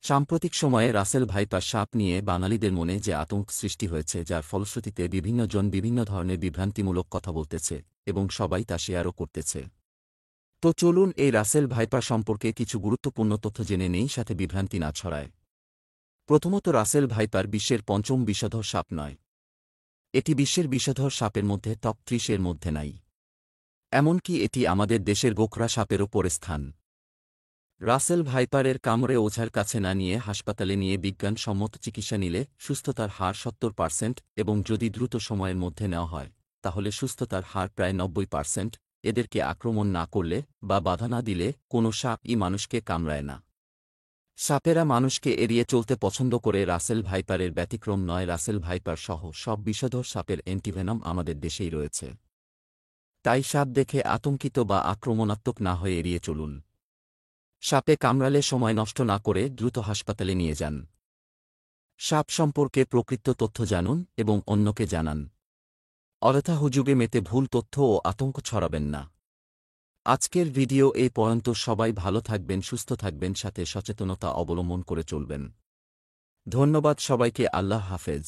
সাম্প্রতিক সময়ে Russell viper সাপ নিয়ে বাঙালিদের মনে যে আতঙ্ক সৃষ্টি হয়েছে, যার ফলশ্রুতিতে বিভিন্ন জন বিভিন্ন ধরনের বিভ্রান্তিমূলক কথা বলতেছে এবং সবাই তা শেয়ারও করতেছে। তো চলুন এই রাসেল ভাইপার সম্পর্কে কিছু গুরুত্বপূর্ণ তথ্য জেনে নেই, সাথে বিভ্রান্তি না ছড়ায়। প্রথমত, রাসেল ভাইপার বিশ্বের পঞ্চম বিষধর সাপ নয়। এটি বিশ্বের বিষধর সাপের মধ্যে টপ 30 এর মধ্যে নাই। এমনকি এটি আমাদের দেশের গোখরা সাপেরও পরে স্থান। রাসেল ভাইপারের কামড়ে ওঝার কাছে না নিয়ে হাসপাতালে নিয়ে বিজ্ঞানসম্মত চিকিৎসা নিলে সুস্থতার হার 70% এবং যদি দ্রুত সময়ের মধ্যে নেওয়া হয় তাহলে সুস্থতার হার প্রায় 90%। এদেরকে আক্রমণ না করলে বা বাধা না দিলে কোনো সাপই মানুষকে কামড়ায় না। সাপেরা মানুষকে এড়িয়ে চলতে পছন্দ করে, রাসেল ভাইপারের ব্যতিক্রম নয়। রাসেল ভাইপার সহ সব বিষধর সাপের অ্যান্টিভেনম আমাদের দেশেই রয়েছে। তাই সাপ দেখে আতঙ্কিত বা আক্রমণাত্মক না হয়ে এড়িয়ে চলুন। সাপে কামড়ালে সময় নষ্ট না করে দ্রুত হাসপাতালে নিয়ে যান। সাপ সম্পর্কে প্রকৃত তথ্য জানুন এবং অন্যকে জানান। অযথা হুজুগে মেতে ভুল তথ্য ও আতঙ্ক ছড়াবেন না। আজকের ভিডিও এই পর্যন্ত। সবাই ভালো থাকবেন, সুস্থ থাকবেন, সাথে সচেতনতা অবলম্বন করে চলবেন। ধন্যবাদ সবাইকে। আল্লাহ হাফেজ।